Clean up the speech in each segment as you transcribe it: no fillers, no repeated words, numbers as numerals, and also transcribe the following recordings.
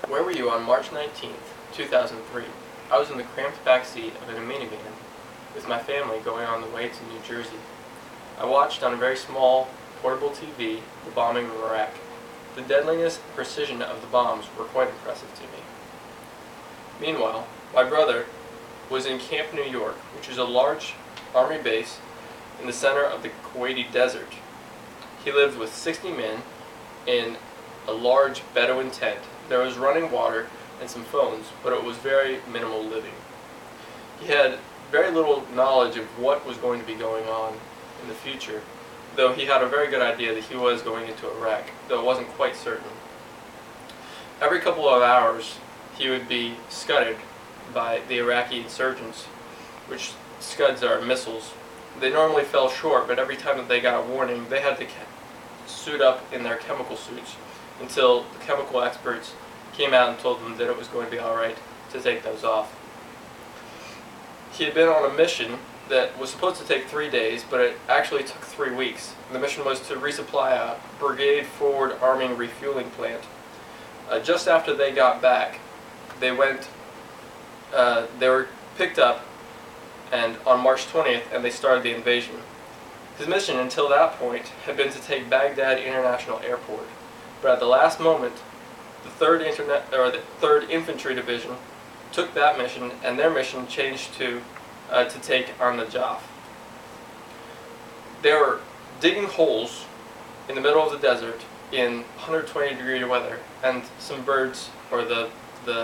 Where were you on March 19th, 2003? I was in the cramped back seat of a minivan with my family going on the way to New Jersey. I watched on a very small, portable TV the bombing of Iraq. The deadliness and precision of the bombs were quite impressive to me. Meanwhile, my brother was in Camp New York, which is a large army base in the center of the Kuwaiti desert. He lived with 60 men in a large Bedouin tent. There was running water and some phones, but it was very minimal living. He had very little knowledge of what was going to be going on in the future, though he had a very good idea that he was going into Iraq, though it wasn't quite certain. Every couple of hours, he would be scudded by the Iraqi insurgents, which scuds are missiles. They normally fell short, but every time that they got a warning, they had to suit up in their chemical suits until the chemical experts came out and told them that it was going to be alright to take those off. He had been on a mission that was supposed to take 3 days, but it actually took 3 weeks. The mission was to resupply a brigade forward arming refueling plant. Just after they got back, they were picked up and on March 20th, and they started the invasion. His mission until that point had been to take Baghdad International Airport, but at the last moment, the 3rd Infantry Division took that mission, and their mission changed to take An-Najaf. They were digging holes in the middle of the desert in 120-degree weather, and some birds, or the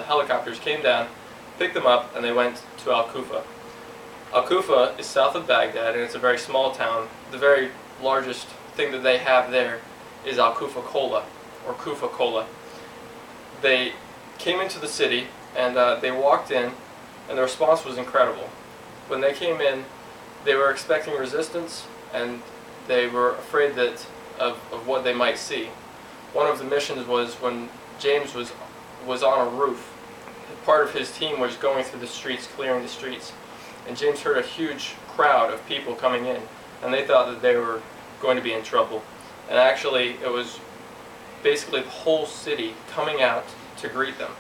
helicopters, came down, picked them up, and they went to Al-Kufa. Al-Kufa is south of Baghdad, and it's a very small town. The very largest thing that they have there is Al-Kufa Kola, or Kufa Kola. They came into the city, and they walked in, and the response was incredible. When they came in, they were expecting resistance, and they were afraid of what they might see. One of the missions was when James was on a roof. Part of his team was going through the streets, clearing the streets, and James heard a huge crowd of people coming in, and they thought that they were going to be in trouble. And actually, it was basically the whole city coming out to greet them.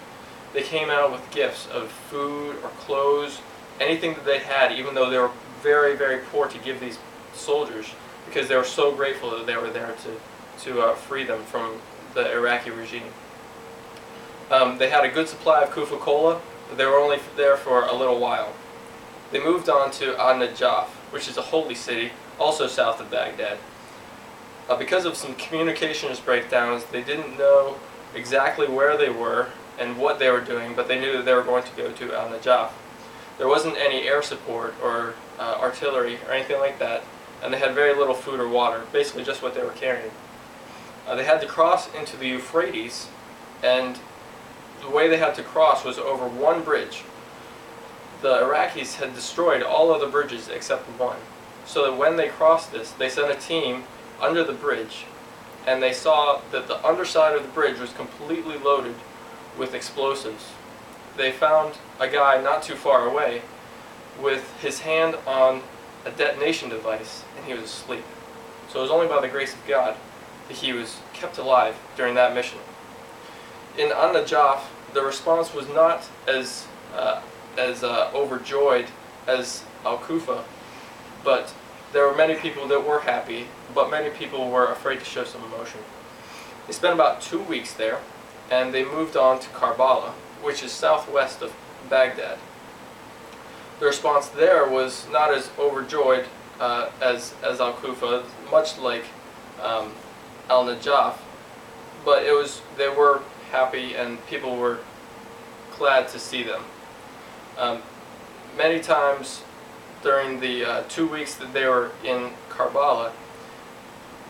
They came out with gifts of food or clothes, anything that they had, even though they were very, very poor to give these soldiers, because they were so grateful that they were there to free them from the Iraqi regime. They had a good supply of Kufa Kola, but they were only there for a little while. They moved on to An-Najaf, which is a holy city, also south of Baghdad. Because of some communications breakdowns, they didn't know exactly where they were and what they were doing, but they knew that they were going to go to An-Najaf. There wasn't any air support or artillery or anything like that, and they had very little food or water, basically just what they were carrying. They had to cross into the Euphrates, and the way they had to cross was over one bridge. The Iraqis had destroyed all of the bridges except one, so that when they crossed this, they sent a team under the bridge, and they saw that the underside of the bridge was completely loaded with explosives. They found a guy not too far away with his hand on a detonation device, and he was asleep. So it was only by the grace of God that he was kept alive during that mission. In An-Najaf, the response was not as overjoyed as Al-Kufa, but there were many people that were happy, but many people were afraid to show some emotion. They spent about 2 weeks there, and they moved on to Karbala, which is southwest of Baghdad. The response there was not as overjoyed as Al-Kufa, much like Al-Najaf, but they were happy, and people were glad to see them. Many times during the 2 weeks that they were in Karbala,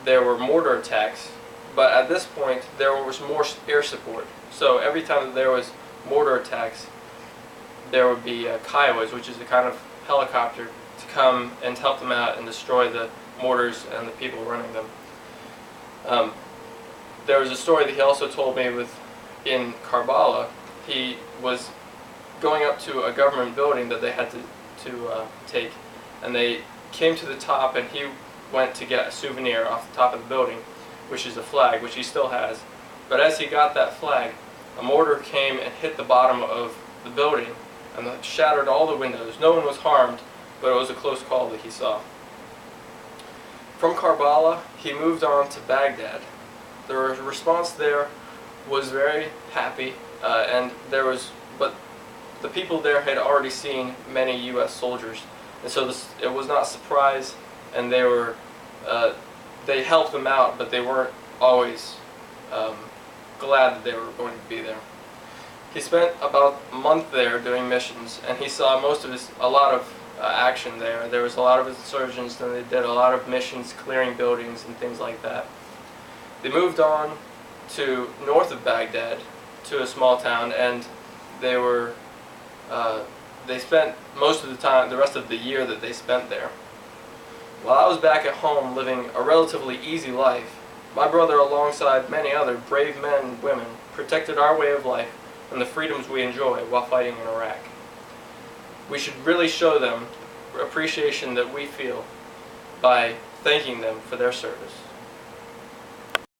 there were mortar attacks, but at this point there was more air support. So every time that there was mortar attacks, there would be Kiowas, which is a kind of helicopter, to come and help them out and destroy the mortars and the people running them. There was a story that he also told me in Karbala. He was going up to a government building that they had to take, and they came to the top, and he went to get a souvenir off the top of the building, which is a flag, which he still has. But as he got that flag, a mortar came and hit the bottom of the building and shattered all the windows. No one was harmed, but it was a close call that he saw. From Karbala, he moved on to Baghdad. The response there was very happy, but the people there had already seen many U.S. soldiers, and so it was not a surprise, and they helped them out, but they weren't always glad that they were going to be there. He spent about a month there doing missions, and he saw a lot of action there. There was a lot of insurgents, and they did a lot of missions clearing buildings and things like that. They moved on to north of Baghdad to a small town, and they spent most of the rest of the year that they spent there. While I was back at home living a relatively easy life, my brother, alongside many other brave men and women, protected our way of life and the freedoms we enjoy while fighting in Iraq. We should really show them appreciation that we feel by thanking them for their service.